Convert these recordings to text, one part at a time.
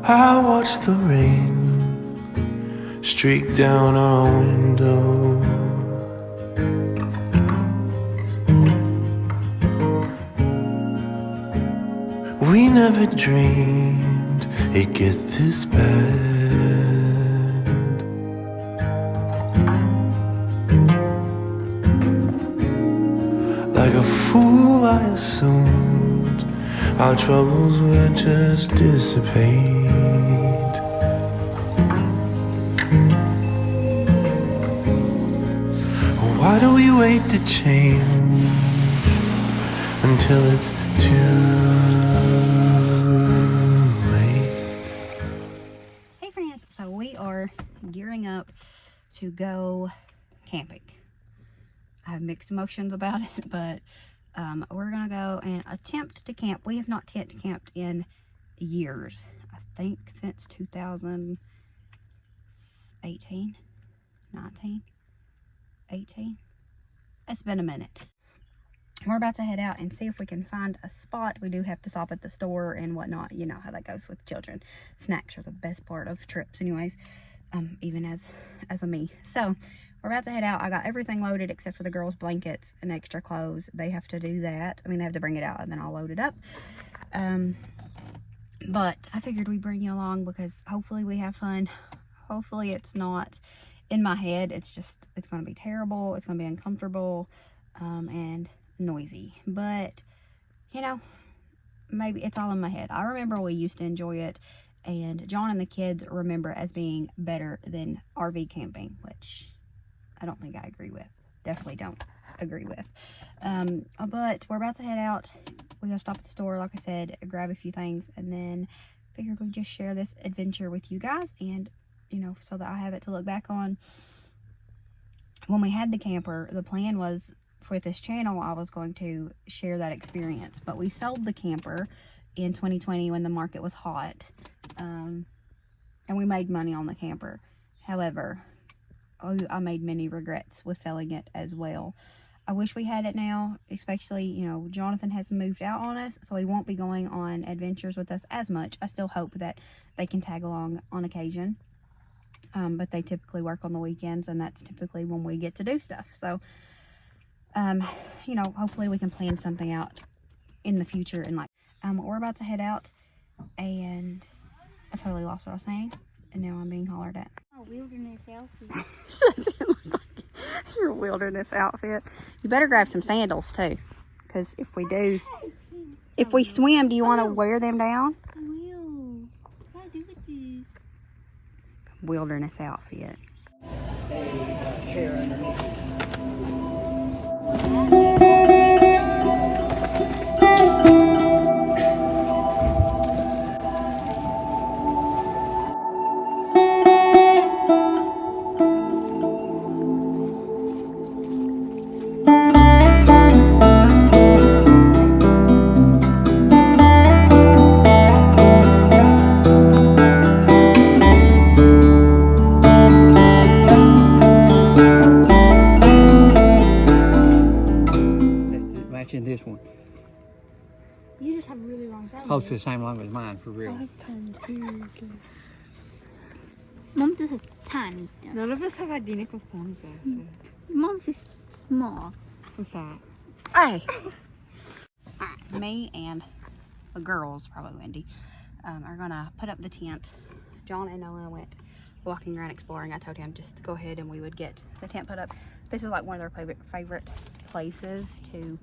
I watch the rain streak down our window. We never dreamed it'd get this bad. Like a fool I assumed our troubles would just dissipate. Why do we wait to change until it's too late? Hey friends, so we are gearing up to go camping. I have mixed emotions about it, but we're gonna go and attempt to camp. We have not yet camped in years. I think since 2018, 19, 18. It's been a minute. We're about to head out and see if we can find a spot. We do have to stop at the store and whatnot. You know how that goes with children. Snacks are the best part of trips anyways, even as a me. So we're about to head out. I got everything loaded except for the girls' blankets and extra clothes. They have to do that. I mean, they have to bring it out and then I'll load it up. But I figured we'd bring you along because hopefully we have fun. Hopefully it's not in my head. It's going to be terrible. It's going to be uncomfortable and noisy. But, you know, maybe it's all in my head. I remember we used to enjoy it. And John and the kids remember it as being better than RV camping, which I don't think I agree with. Definitely don't agree with. But we're about to head out. We're going to stop at the store, like I said, grab a few things, and then figured we'd just share this adventure with you guys, and, you know, so that I have it to look back on. When we had the camper, the plan was for this channel, I was going to share that experience, but we sold the camper in 2020 when the market was hot, and we made money on the camper. However, I made many regrets with selling it as well. I wish we had it now, especially, you know, Jonathan has moved out on us, so he won't be going on adventures with us as much. I still hope that they can tag along on occasion, but they typically work on the weekends, and that's typically when we get to do stuff. So, you know, hopefully we can plan something out in the future. And like, we're about to head out, and I totally lost what I was saying, and now I'm being hollered at. Oh, wilderness outfit. Your wilderness outfit. You better grab some sandals too, because if we do, if we swim, do you want to wear them down? I will. What do I do with this? Wilderness outfit. In this one. You just have really long feathers. Close to the same length as mine, for real. Mom's just is tiny. None of us have identical thumbs though, so Mom's is small. I'm fat. Hey! Alright, me and the girls, probably Wendy, are gonna put up the tent. John and Noah went walking around exploring. I told him just to go ahead and we would get the tent put up. This is like one of their favorite places to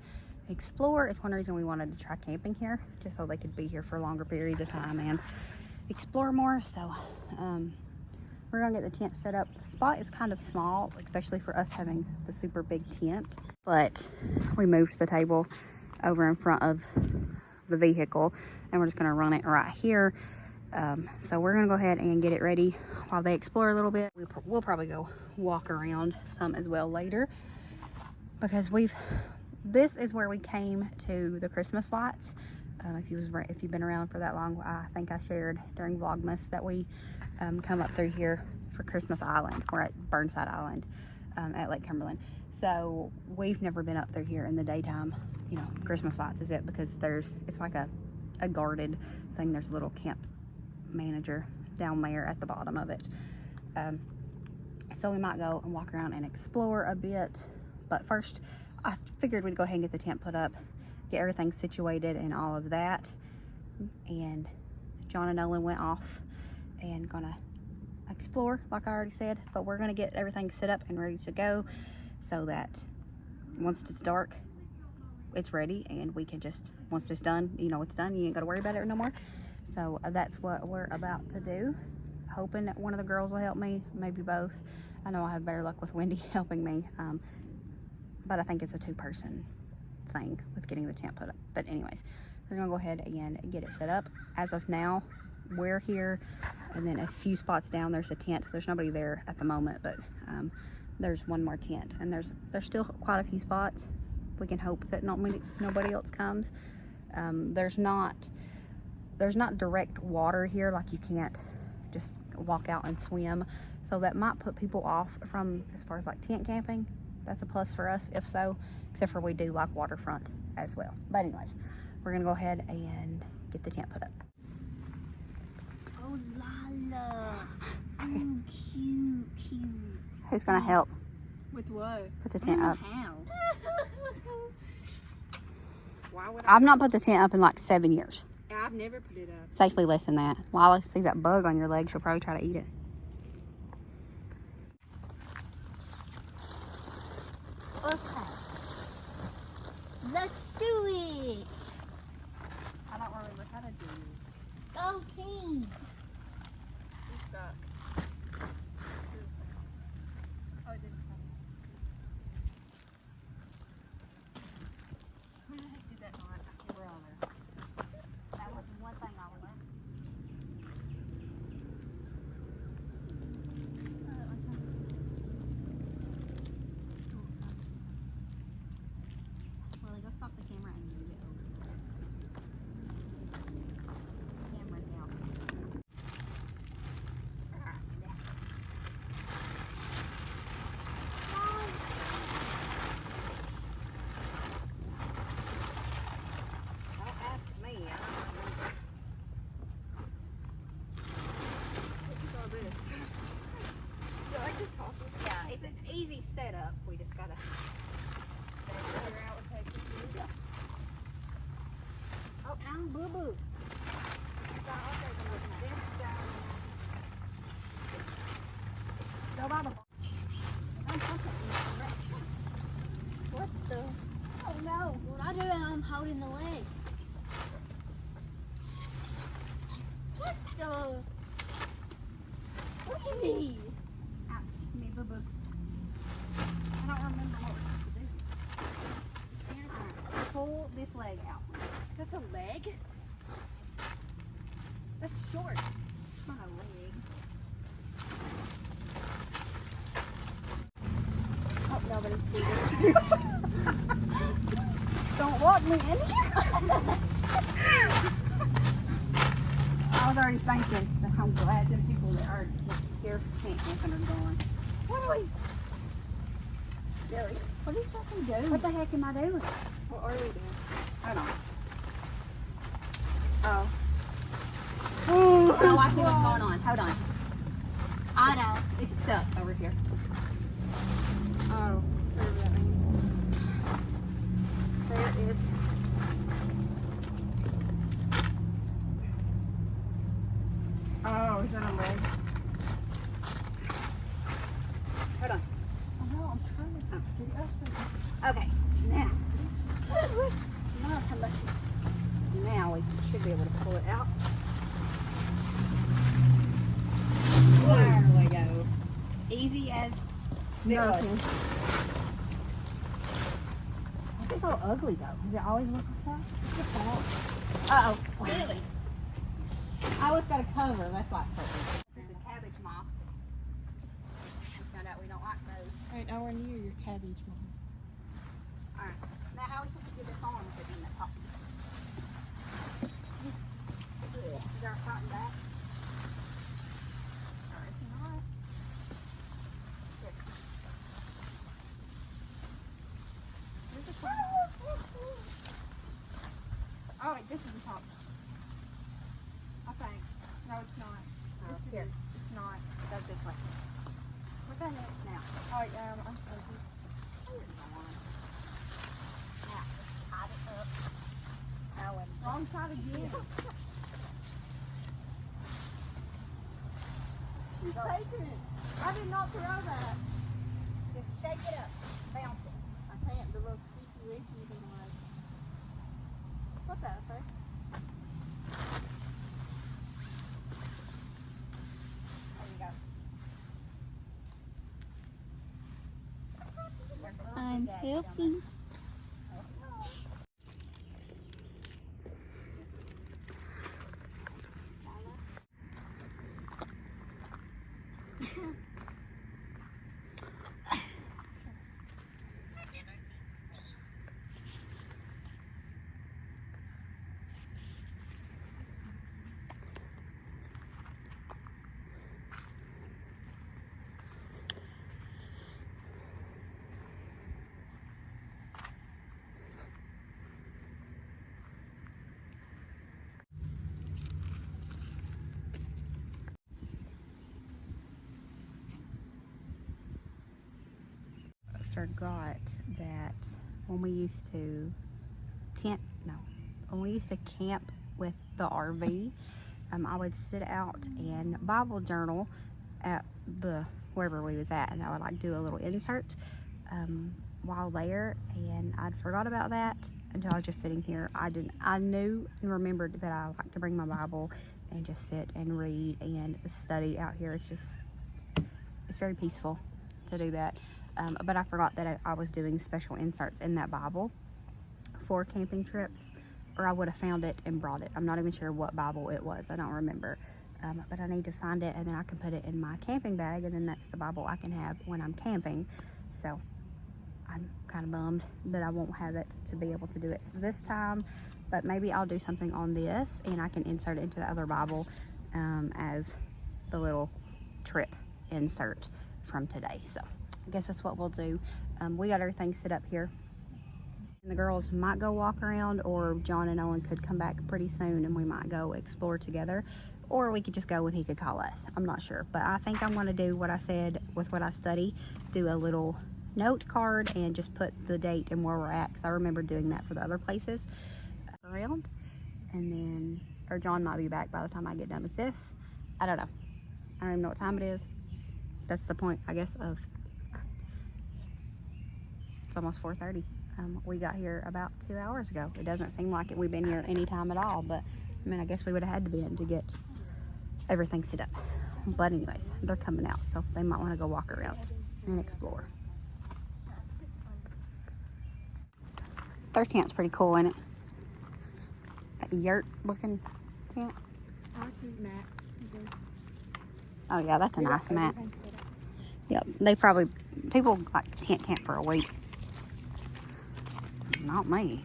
explore. It's one reason we wanted to try camping here, just so they could be here for longer periods of time and explore more. So we're gonna get the tent set up. The spot is kind of small, especially for us having the super big tent, but we moved the table over in front of the vehicle and we're just gonna run it right here. So we're gonna go ahead and get it ready while they explore a little bit. We'll probably go walk around some as well later, because this is where we came to the Christmas lights. If you've been around for that long, I think I shared during Vlogmas that we come up through here for Christmas Island. We're at Burnside Island at Lake Cumberland. So we've never been up through here in the daytime. You know, Christmas lights is it, because it's like a guarded thing. There's a little manager down there at the bottom of it. So we might go and walk around and explore a bit. But first, I figured we'd go ahead and get the tent put up, get everything situated and all of that. And John and Nolan went off and gonna explore, like I already said. But we're gonna get everything set up and ready to go so that once it's dark, it's ready and we can just, once it's done, you know it's done. You ain't gotta worry about it no more. So that's what we're about to do. Hoping that one of the girls will help me, maybe both. I know I have better luck with Wendy helping me, but I think it's a two-person thing with getting the tent put up. But anyways, we're gonna go ahead and get it set up. As of now, we're here, and then a few spots down there's a tent. There's nobody there at the moment, but there's one more tent, and there's still quite a few spots. We can hope that nobody else comes. There's not direct water here, like you can't just walk out and swim, so that might put people off from as far as like tent camping. That's a plus for us if so, except for we do like waterfront as well. But anyways, we're gonna go ahead and get the tent put up. Oh, Lala. Ooh, cute. Who's gonna help With what? put the tent up? How? Why would I? I've not put the tent up in like 7 years. I've never put it up. It's actually less than that. Lila sees that bug on your leg, she'll probably try to eat it. Okay. Let's do it. I don't remember how to do it. Go team. You suck. Oh, it did suck. Who the heck did that not? I can't remember. That was one thing I learned. Well, go stop the camera and move it over. Camera's out. Don't ask me. I don't remember. What's all this? Do I get talking? Yeah, it's an easy setup. We just gotta figure out what takes us to do. Oh, I'm boo boo. So I'll take a look at this down. Go by the What the? Oh no. When I do it, I'm holding the leg. What the? What do you need? ouch, me boo boo. I don't remember what we're supposed to do. Alright, pull this leg out. That's a leg? That's short. It's not a leg. Hope nobody sees this. Don't walk me in here. I was already thinking that I'm glad the people that are here for tent camping are gone. What are we? Really? What are you supposed to do? What the heck am I doing? What are we doing? Hold on. Oh. Oh, I see what's going on. Hold on. I know. It's stuck over here. Oh. Whatever that means. There it is. Oh, is that a leg? Hold on. Oh no, I'm trying to get it up so Okay, now. Now we should be able to pull it out. There we go. Easy as nothing. Why is it so ugly though? Does it always look like that? What's the fault? Uh-oh. Really? Oh, it's got a cover. That's why it's so ugly. This is a cabbage moth. We found out we don't like those. Ain't nowhere near your cabbage, Mom. Alright. Now how are we supposed to get this on with it in the top? Is there a front and back? Or if not, here. Where's the front? Oh wait, this is the top. I think. No, it's not. Oh, Yes, it here. is. It's not. It goes this way. We're going next now. Oh, I'm sorry. Now, hide it up. Oh, and Wrong side again. She's taking it. I did not throw that. just shake it up. Bounce it. I can't. The little squeaky winkies in the way. Put that up there. There you go. I'm helping. Forgot that when we used to when we used to camp with the RV, I would sit out and Bible journal at wherever we was at, and I would like do a little insert while there, and I'd forgot about that until I was just sitting here. I knew and remembered that I like to bring my Bible and just sit and read and study out here. It's very peaceful to do that. But I forgot that I was doing special inserts in that Bible for camping trips, or I would have found it and brought it. I'm not even sure what Bible it was. I don't remember. But I need to find it, and then I can put it in my camping bag, and then that's the Bible I can have when I'm camping. So I'm kind of bummed that I won't have it to be able to do it this time, but maybe I'll do something on this and I can insert it into the other Bible as the little trip insert from today. So I guess that's what we'll do. We got everything set up here. The girls might go walk around, or John and Owen could come back pretty soon and we might go explore together, or we could just go and he could call us. I'm not sure, but I think I'm going to do what I said with what I study, do a little note card and just put the date and where we're at, because I remember doing that for the other places around. And then, or John might be back by the time I get done with this. I don't know. I don't even know what time it is. That's the point, I guess, of it's almost 4:30. We got here about 2 hours ago. It doesn't seem like we've been here any time at all, but I mean, I guess we would have had to be in to get everything set up. But anyways, they're coming out, so they might want to go walk around and explore. Their tent's pretty cool, isn't it? That yurt looking tent. I see Matt. Oh yeah, that's a nice mat. Yep, people like tent camp for a week. Not me.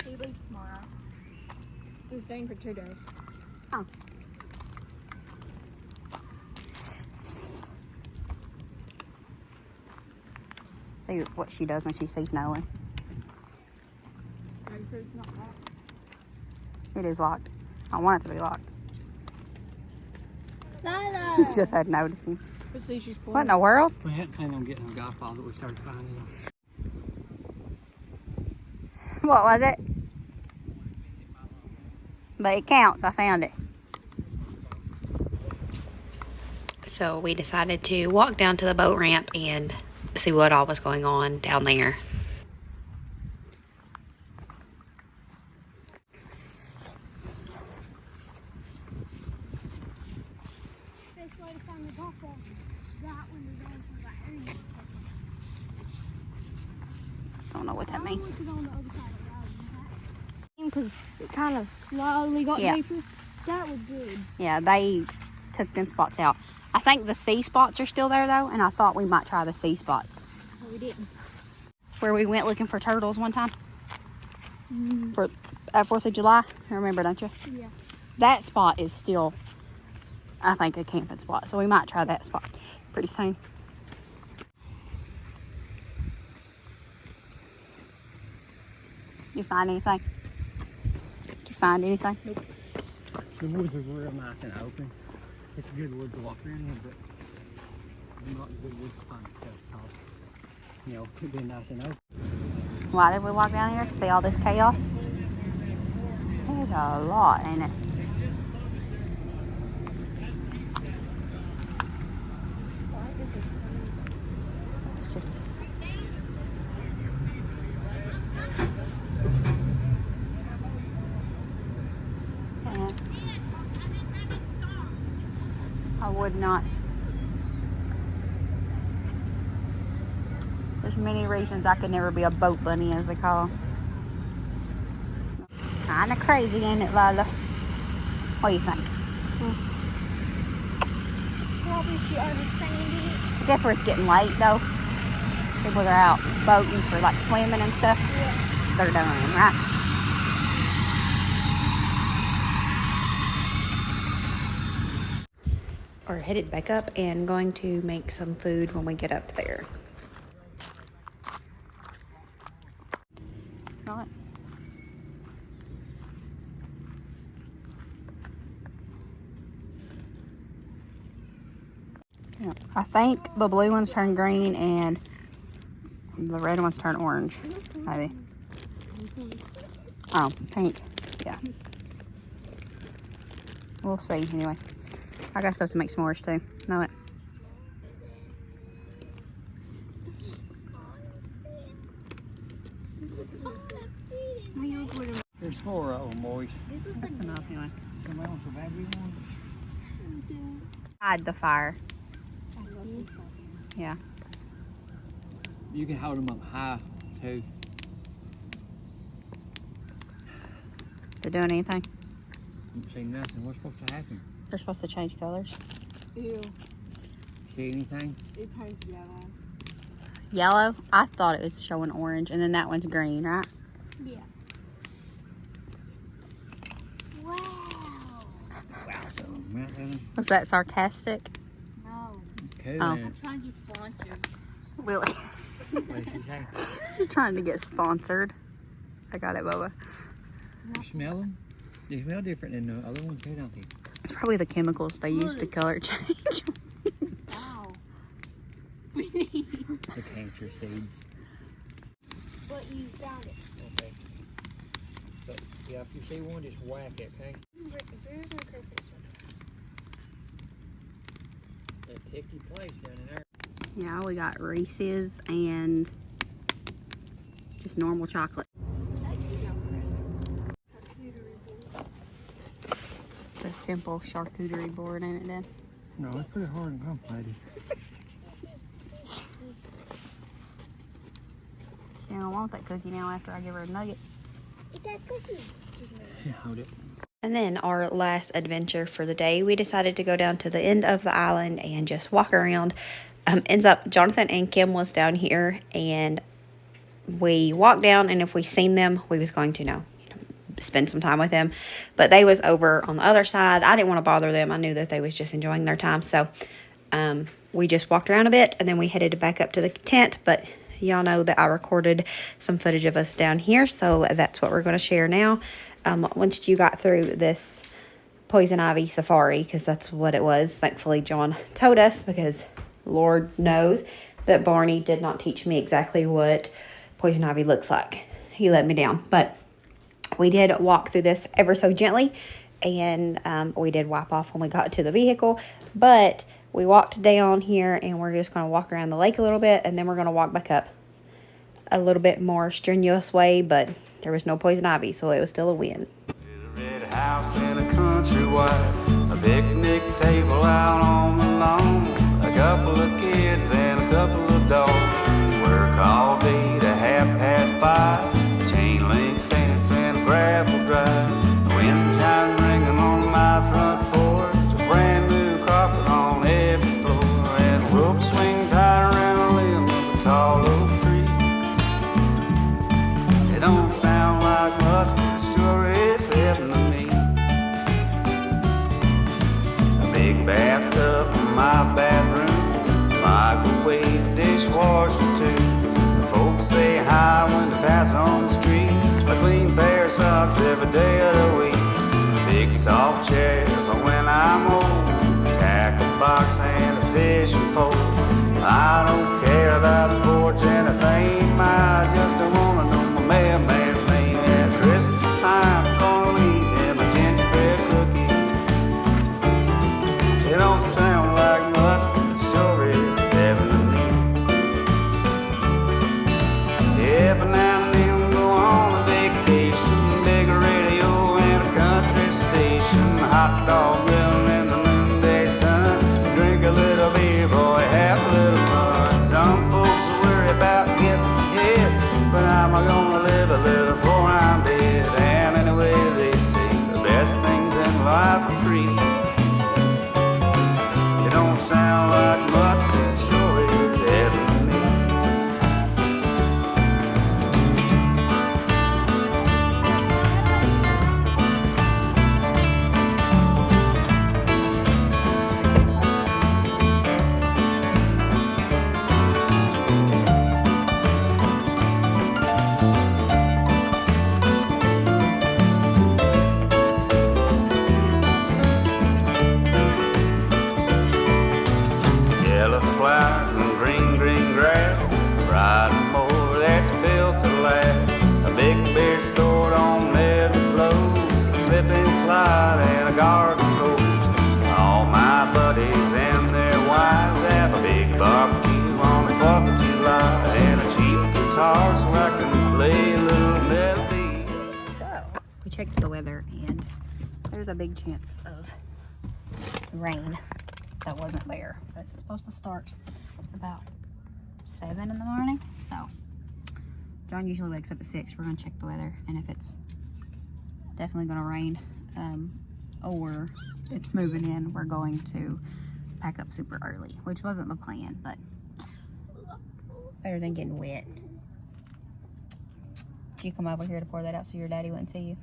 He leaves tomorrow. He's staying for 2 days. Oh. See what she does when she sees Nolan. Are you sure it's not locked? It is locked. I want it to be locked. Lila. She just had noticing. But see, she's What in the world? We hadn't planned on getting a golf ball that we started finding. What was it? But it counts. I found it. So we decided to walk down to the boat ramp and see what all was going on down there. Best way to find the golf ball. That when we're going to that area. Don't know what that means. On the other side of the road. Because it kind of slowly got Yeah. deeper. That was good. Yeah, they took them spots out. I think the C spots are still there though, and I thought we might try the C spots. But we didn't. Where we went looking for turtles one time. For 4th of July. You remember, don't you? Yeah. That spot is still, I think, a camping spot. So we might try that spot pretty soon. You find anything? Did you find anything? Nope. The woods are real nice and open. It's a good wood to walk around in, but it's not a good wood to find because, you know, it's been nice and open. Why did we walk down here? To see all this chaos? There's a lot, ain't it? It's just... yeah. I would not. There's many reasons I could never be a boat bunny, as they call them. Kind of crazy, ain't it, Lila? What do you think? Probably she understands it. I guess where it's getting late, though. People that are out boating for, like, swimming and stuff. Yeah. They're done, right? We're headed back up and going to make some food when we get up there. Right. Yeah, I think the blue ones turn green and the red ones turn orange, maybe. Oh, pink. Yeah. We'll see anyway. I got stuff to make s'mores too. Know it. There's 4 of them, boys. That's enough anyway. Somebody wants a baby one? Hide the fire. Yeah. You can hold them up high, too. They're doing anything? Don't see nothing. What's supposed to happen? They're supposed to change colors. Ew. See anything? It turns yellow. Yellow? I thought it was showing orange, and then that one's green, right? Yeah. Wow. Was that sarcastic? No. Cool. Oh. I'm trying to get sponsored. Lily. What did she say? She's trying to get sponsored. I got it, Bubba. You smell them? They smell different than the other ones, too, don't they? It's probably the chemicals they use to color change. Wow. The cancer seeds. But you found it. Okay. But, yeah, if you see one, just whack it, okay? That ticky place down in there. Yeah, we got Reese's and just normal chocolate. It's a simple charcuterie board, ain't it, Dad? No, it's pretty hard and complicated. She don't want that cookie now after I give her a nugget. Eat that cookie. Yeah, hold it. And then our last adventure for the day, we decided to go down to the end of the island and just walk around. Ends up, Jonathan and Kim was down here, and we walked down, and if we seen them, we was going to spend some time with them. But they was over on the other side. I didn't want to bother them. I knew that they was just enjoying their time. So we just walked around a bit, and then we headed back up to the tent. But y'all know that I recorded some footage of us down here, so that's what we're going to share now. Once you got through this poison ivy safari, because that's what it was. Thankfully, John told us, because Lord knows that Barney did not teach me exactly what poison ivy looks like. He let me down. But we did walk through this ever so gently, and we did wipe off when we got to the vehicle. But we walked down here, and we're just going to walk around the lake a little bit, and then we're going to walk back up a little bit more strenuous way, but there was no poison ivy, so it was still a win. Red house in a country white, a picnic table out on the lawn, a couple of kids and a couple of dogs. Work all day to 5:30, a chain link fence and a gravel drive. The wind chime ringing on my front porch, a brand new carpet on every floor, and a rope swing tied around a limb of a tall oak tree. It don't sound like much, but it sure is heaven to me. A big bathtub in my bathroom, microwave, dishwasher too. The folks say hi when they pass on the street. A clean pair of socks every day of the week. A big soft chair for when I'm old, tackle box and a fishing pole. I don't care about a fortune or fame, I just don't wanna know my mailman's name. At Christmas time, I'm gonna leave him a gingerbread cookie. It don't sound like much, but it sure is heaven to me. Every now and then we go on a vacation, big radio and a country station, hot dog grilling in the noonday sun, drink a little beer, boy, have a little fun. Some folks worry about getting ahead, but I'm gonna live a little before I'm dead. And anyway, they say the best things in life are free. It don't sound like much, but it sure is heaven to me. Yellow flowers and green, green grass, riding more that's built to last. A big beer stored on every clothes, a slip and slide and a garden hose. All my buddies and their wives have a big barbecue on the 4th of July, and a cheap guitar so I can play a little melody. So, we checked the weather and there's a big chance of rain that wasn't there. But it's supposed to start about 7 in the morning. So, John usually wakes up at 6. We're going to check the weather. And if it's definitely going to rain or it's moving in, we're going to pack up super early, which wasn't the plan, but better than getting wet. You come over here to pour that out so your daddy wouldn't see you.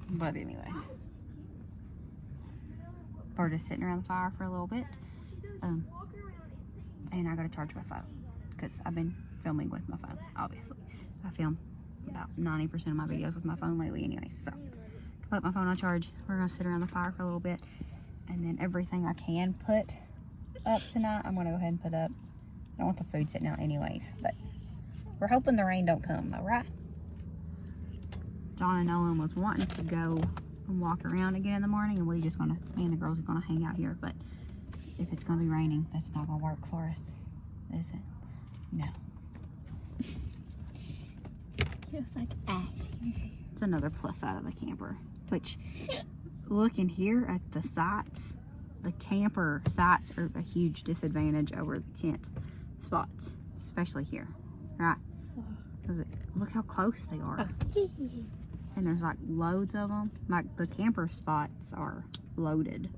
But anyways, we're just sitting around the fire for a little bit. And I gotta charge my phone because I've been filming with my phone, obviously. I film about 90% of my videos with my phone lately anyway, so put my phone on charge. We're gonna sit around the fire for a little bit, and then everything I can put up tonight, I'm gonna go ahead and put up. I don't want the food sitting out anyways, but we're hoping the rain don't come though, right? John and Nolan was wanting to go and walk around again in the morning, and me and the girls are gonna hang out here, but if it's gonna be raining, that's not gonna work for us, is it? No. Feels like ash here. It's another plus side of the camper, which looking here at the sites, the camper sites are a huge disadvantage over the tent spots, especially here, right? Because look how close they are. And there's like loads of them. Like the camper spots are loaded.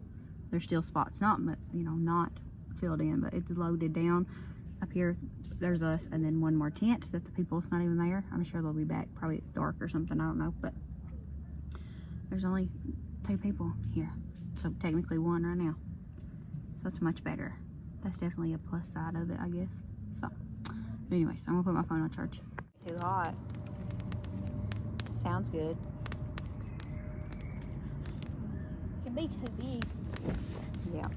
There's still spots not filled in, but it's loaded down. Up here, there's us, and then one more tent that the people's not even there. I'm sure they'll be back probably dark or something, I don't know, but there's only 2 people here, so technically 1 right now, so it's much better. That's definitely a plus side of it, I guess. So anyways, I'm gonna put my phone on charge. Too hot. Sounds good. It can be too big. Yeah.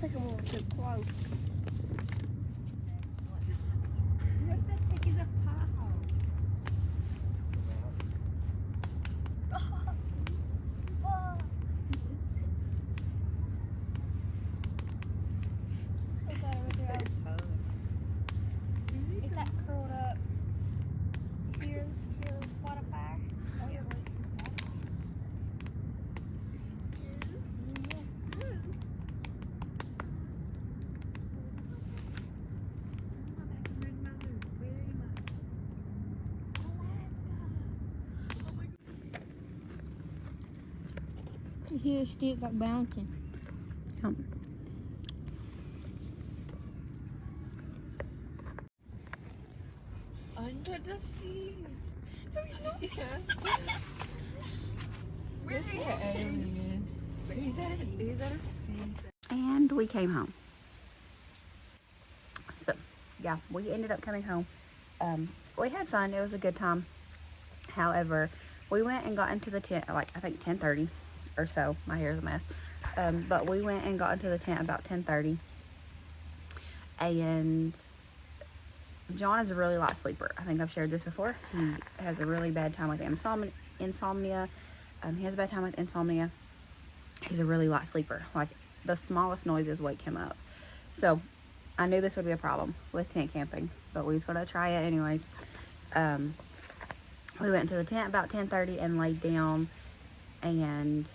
I think I'm a little too close. Is that curled up here, spot of fire? You hear a stick like bouncing. Under the sea. No, he's not. Where's he alien? He's at a sea. And we came home. So, yeah, we ended up coming home. We had fun. It was a good time. However, we went and got into the tent at like, I think 10:30 or so. My hair's a mess. But we went and got into the tent about 10:30. And John is a really light sleeper. I think I've shared this before. He has a really bad time with insomnia. He has a bad time with insomnia. He's a really light sleeper. Like, the smallest noises wake him up. So, I knew this would be a problem with tent camping, but we was going to try it anyways. We went into the tent about 10:30 and laid down, and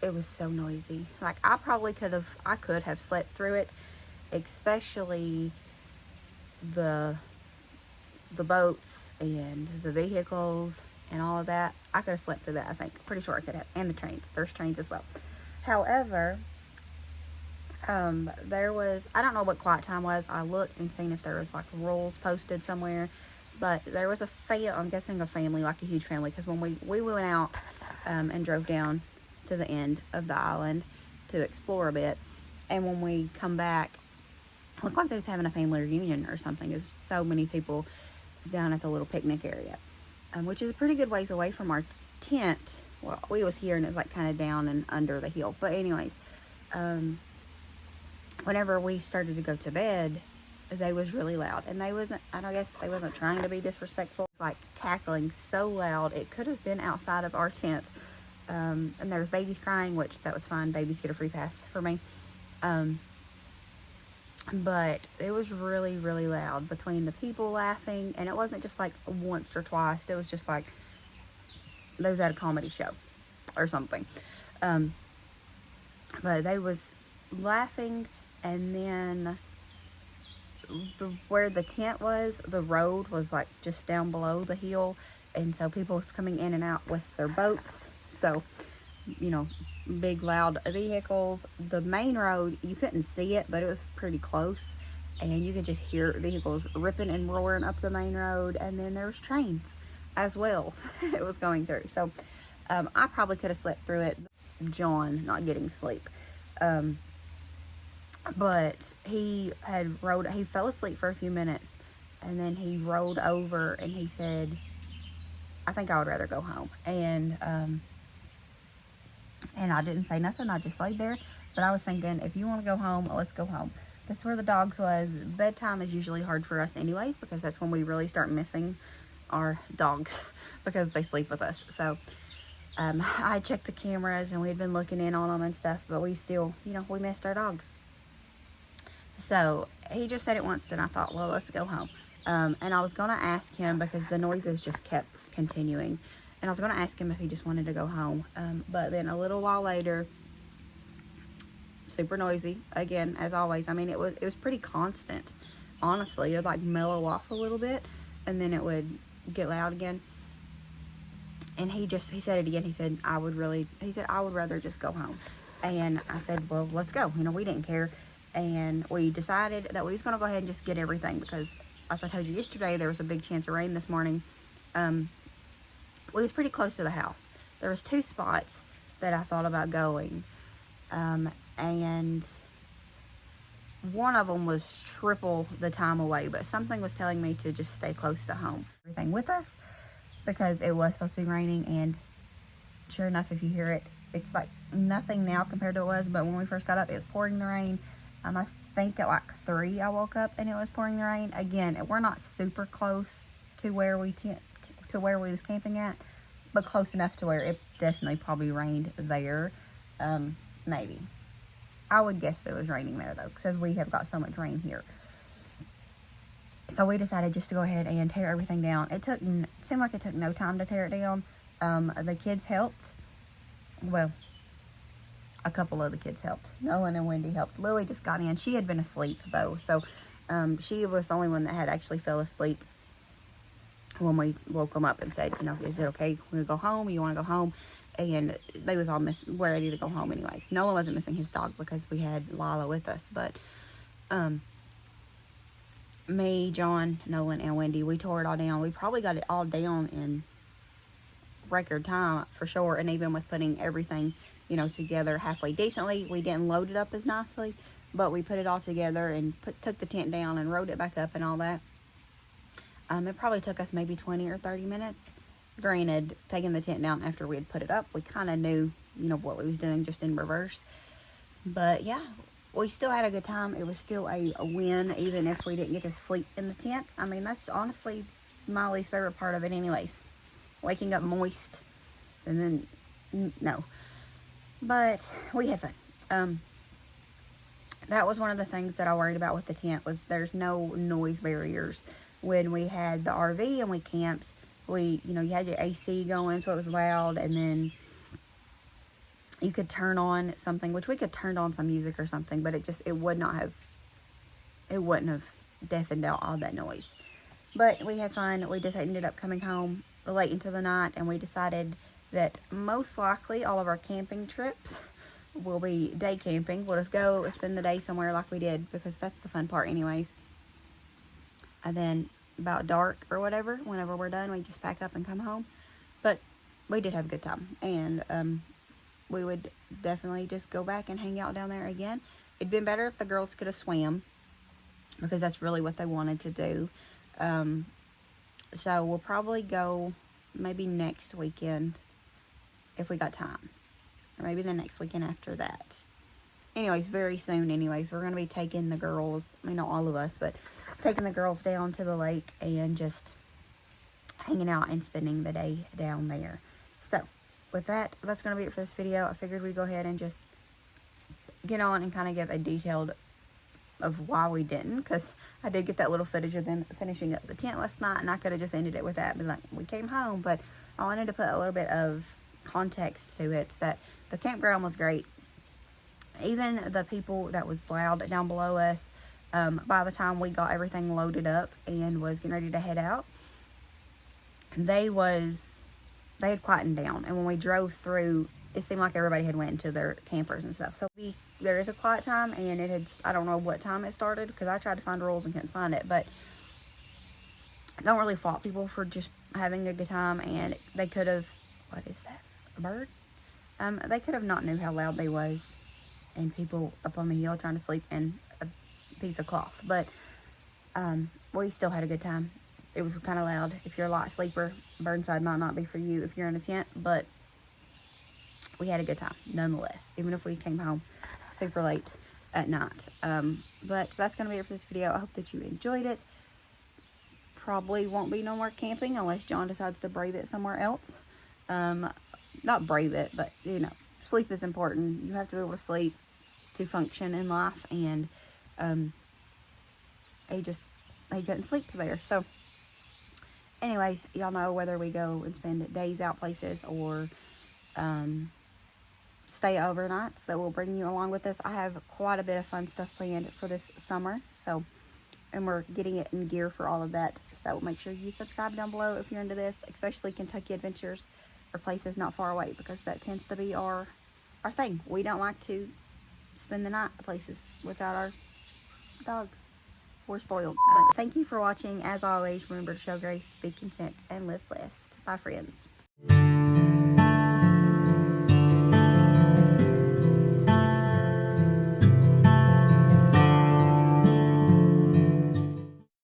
it was so noisy. Like, I could have slept through it, especially the boats and the vehicles and all of that. I could have slept through that, I think. Pretty sure I could have. And the trains. There's trains as well. However, there was, I don't know what quiet time was. I looked and seen if there was like rules posted somewhere, but there was I'm guessing a family, like a huge family, because when we went out and drove down to the end of the island to explore a bit, and when we come back, it looked like they was having a family reunion or something. There's so many people down at the little picnic area, which is a pretty good ways away from our tent. Well, we was here and it's like kind of down and under the hill, but anyways, whenever we started to go to bed, they was really loud, and I guess they wasn't trying to be disrespectful, like cackling so loud it could have been outside of our tent. And there was babies crying, which that was fine. Babies get a free pass for me. But it was really, really loud between the people laughing, and it wasn't just like once or twice. It was just like they was at a comedy show or something. But they was laughing, and then where the tent was, the road was like just down below the hill, and so people was coming in and out with their boats. So, you know, big loud vehicles. The main road, you couldn't see it, but it was pretty close, and you could just hear vehicles ripping and roaring up the main road. And then there was trains as well it was going through. So I probably could have slept through it. John not getting sleep, but he fell asleep for a few minutes, and then he rolled over and he said, I think I would rather go home. And I didn't say nothing. I just laid there. But I was thinking, if you want to go home, let's go home. That's where the dogs was. Bedtime is usually hard for us anyways, because that's when we really start missing our dogs because they sleep with us. So I checked the cameras, and we had been looking in on them and stuff, but we still, we missed our dogs. So he just said it once, and I thought, well, let's go home. And I was going to ask him, because the noises just kept continuing, and I was going to ask him if he just wanted to go home. But then a little while later, super noisy again, as always. I mean, it was pretty constant, honestly. It would like mellow off a little bit, and then it would get loud again. And he said it again. He said, I would rather just go home. And I said, well, let's go. We didn't care. And we decided that we was going to go ahead and just get everything, because as I told you yesterday, there was a big chance of rain this morning. We was pretty close to the house. There was 2 spots that I thought about going. And one of them was triple the time away, but something was telling me to just stay close to home. Everything with us, because it was supposed to be raining, and sure enough, if you hear it, it's like nothing now compared to it was, but when we first got up, it was pouring the rain. I think at like 3 I woke up and it was pouring the rain. Again, we're not super close to where we was camping at, but close enough to where it definitely probably rained there. Maybe. I would guess that it was raining there though, because we have got so much rain here. So we decided just to go ahead and tear everything down. It seemed like it took no time to tear it down. The kids helped. Well, a couple of the kids helped. Nolan and Wendy helped. Lily just got in. She had been asleep though, so she was the only one that had actually fell asleep when we woke them up and said, is it okay when we go home? You want to go home? and they was all ready to go home anyways. Nolan wasn't missing his dog because we had Lila with us, but me, John, Nolan, and Wendy, we tore it all down. We probably got it all down in record time for sure, and even with putting everything, you know, together halfway decently, we didn't load it up as nicely, but we put it all together and took the tent down and rode it back up and all that. It probably took us maybe 20 or 30 minutes. Granted, taking the tent down after we had put it up, we kind of knew, you know, what we was doing, just in reverse. But yeah, we still had a good time. It was still a win, even if we didn't get to sleep in the tent. I mean, that's honestly my least favorite part of it anyways. Waking up moist, and then, no. But we had fun. That was one of the things that I worried about with the tent, was there's no noise barriers. When we had the RV and we camped, you know, you had your AC going, so it was loud, and then you could turn on something, which we could turn on some music or something, but it wouldn't have deafened out all that noise. But we had fun. We just ended up coming home late into the night, and we decided that most likely all of our camping trips will be day camping. We'll just go spend the day somewhere like we did, because that's the fun part anyways. And then about dark or whatever, whenever we're done, we just pack up and come home. But we did have a good time, and we would definitely just go back and hang out down there again. It'd been better if the girls could have swam, because that's really what they wanted to do. So we'll probably go maybe next weekend if we got time, or maybe the next weekend after that. Anyways, very soon anyways, we're going to be taking the girls, I mean, not all of us, but taking the girls down to the lake and just hanging out and spending the day down there. So with that, that's going to be it for this video. I figured we'd go ahead and just get on and kind of give a detailed of why we didn't, because I did get that little footage of them finishing up the tent last night, and I could have just ended it with that, but like, we came home. But I wanted to put a little bit of context to it, that the campground was great. Even the people that was loud down below us, by the time we got everything loaded up and was getting ready to head out, they had quietened down. And when we drove through, it seemed like everybody had went into their campers and stuff. So there is a quiet time, and it had, I don't know what time it started, because I tried to find rules and couldn't find it. But I don't really fault people for just having a good time, and they could have, what is that, a bird? They could have not knew how loud they was, and people up on the hill trying to sleep in a piece of cloth. But we still had a good time. It was kind of loud. If you're a light sleeper, Burnside might not be for you if you're in a tent, but we had a good time nonetheless, even if we came home super late at night. But that's going to be it for this video. I hope that you enjoyed it. Probably won't be no more camping unless John decides to brave it somewhere else. Not brave it, but, you know, sleep is important. You have to be able to sleep to function in life, and he couldn't sleep there. So anyways, y'all know whether we go and spend days out places or stay overnight, that will bring you along with us. I have quite a bit of fun stuff planned for this summer, so, and we're getting it in gear for all of that. So make sure you subscribe down below if you're into this, especially Kentucky adventures or places not far away, because that tends to be our thing. We don't like to spend the night at places without our dogs. We're spoiled. Thank you for watching. As always, remember to show grace, be content, and live blessed. Bye, friends.